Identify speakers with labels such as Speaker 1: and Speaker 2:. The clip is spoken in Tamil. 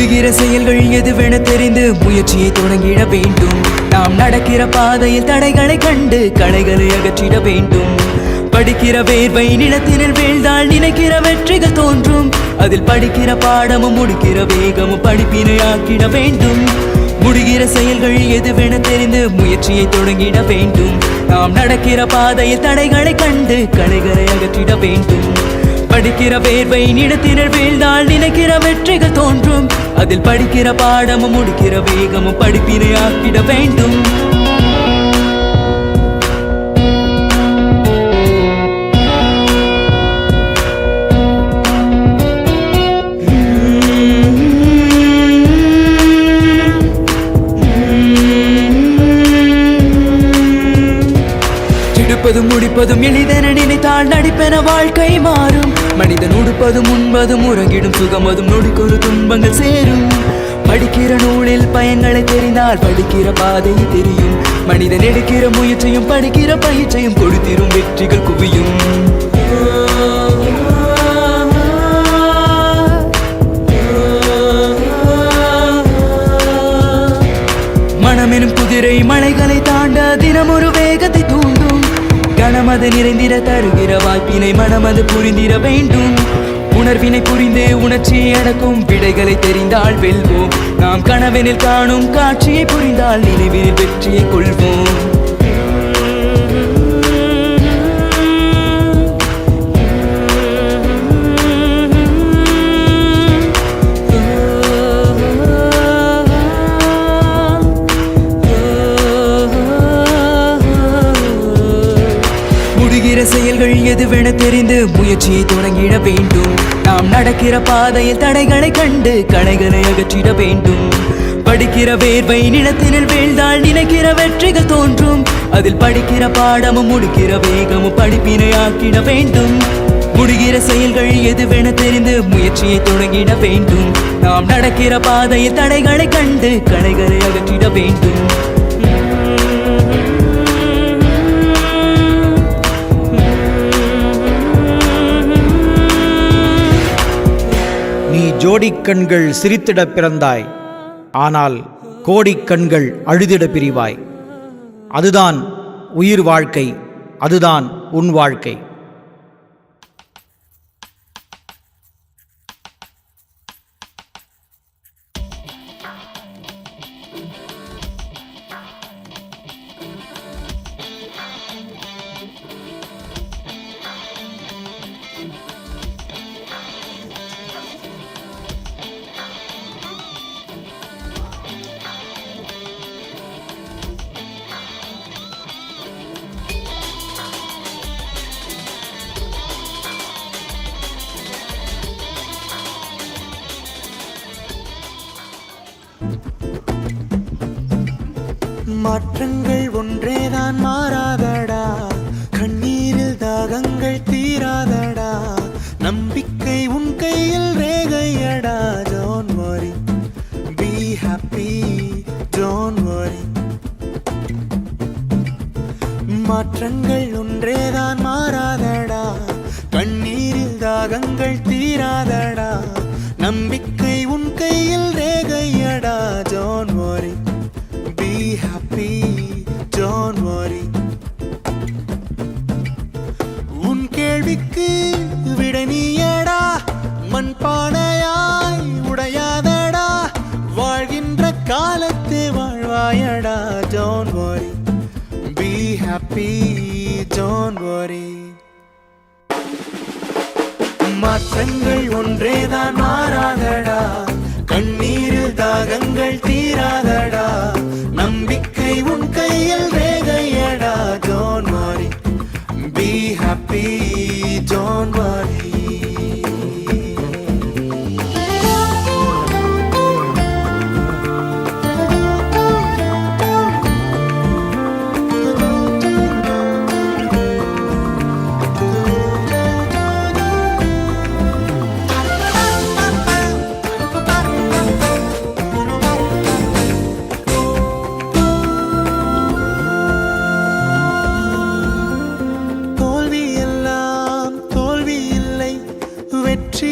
Speaker 1: முடிகிற செயல்கள் எதுவென தெரிந்து முயற்சியை தொடங்கிட வேண்டும். நாம் நடக்கிற பாதையில் தடைகளை கண்டு களைகளை அகற்றிட வேண்டும். படிக்கிற வேர்வை நிலத்தினில் வீழ்ந்தால் நினைக்கிற வெற்றிகள் தோன்றும். அதில் படிக்கிற பாடமும் முடிக்கிற வேகமும் படிப்பினை ஆக்கிட வேண்டும். முடிகிற செயல்கள் எதுவென தெரிந்து முயற்சியை தொடங்கிட வேண்டும். நாம் நடக்கிற பாதையில் தடைகளை கண்டு களைகளை அகற்றிட வேண்டும். படிக்கிற வேர்வை நிலத்தினில் வீழ்ந்தால் நினைக்கிற வெற்றிகள் தோன்றும். அதில் படிக்கிற பாடமும் முடிக்கிற வேகமும் படிப்பினை ஆக்கிட வேண்டும். முடிப்பதும் எளிதென நினைத்தால் நடிப்பென வாழ்க்கை மாறும். மனிதன் உடுப்பதும் உண்பதும் உறங்கிடும் சுகமதும் நொடிக்கொரு துன்பங்கள் சேரும். படிக்கிற நூலில் பயன்களை தெரிந்தால் படிக்கிற பாதை தெரியும். மனிதன் எடுக்கிற முயற்சியும் படிக்கிற பயிற்சியும் கொடுத்திரும் வெற்றிகள் குவியும். மனமெனும் குதிரை மலைகளை தாண்ட தினம் ஒரு வேகத்தை தூண்டும். கனமது நிறைந்திட தருகிற வாய்ப்பினை மனமது புரிந்திட வேண்டும். உணர்வினை புரிந்து உணர்ச்சியை அடக்கும் விடைகளை தெரிந்தால் வெல்வோம். நாம் கனவெனில் காணும் காட்சியை புரிந்தால் நினைவில் வெற்றியை கொள்வோம். செயல்கள் எதுவென தெரிந்து முயற்சியை தொடங்கிட வேண்டும். நாம் நடக்கிற பாதையில் தடைகளை கண்டு களைகளை அகற்றிட வேண்டும். படிக்கிற வேர்வை நிலத்தினில் வீழ்ந்தால் நினைக்கிற வெற்றிகள் தோன்றும். அதில் படிக்கிற பாடமும் முடிக்கிற வேகமும் படிப்பினை ஆக்கிட வேண்டும். முடிகிற செயல்கள் எதுவென தெரிந்து முயற்சியை தொடங்கிட வேண்டும். நாம் நடக்கிற பாதையில் தடைகளை கண்டு களைகளை அகற்றிட வேண்டும்.
Speaker 2: நீ ஜோடிக்கண்கள் சிரித்திட பிறந்தாய், ஆனால் கோடிக்கண்கள் அழுதிட பிரிவாய். அதுதான் உயிர் வாழ்க்கை, அதுதான் உன் வாழ்க்கை.
Speaker 3: மாற்றங்கள் ஒன்றேதான் மாறாதடா, கண்ணீரில் தாகங்கள் தீராதடா, நம்பிக்கை உன் கையில் ரேகையடா. Don't worry, be happy, don't worry. மாற்றங்கள் ஒன்றேதான் மாறாதடா, கண்ணீரில் தாகங்கள் தீராதடா, நம்பிக்கை உன் கையில் ரேகையடா. Don't worry, be happy, don't worry. உன் கேள்விக்கு விடை நீயடா, மண்பானையாய் உடையாதடா, வாழ்கின்ற காலத்தை வாழ்வாயடா. Don't worry, be happy, don't worry. மாற்றங்கள் ஒன்றேதான் மாறாதடா, கண்ணீரில் தாகங்கள் தீராதடா, நம்பிக்கை உன் கையில் ரேகையடா. Don't worry, be happy, don't worry. தோல்வி எல்லாம் தோல்வி இல்லை, வெற்றி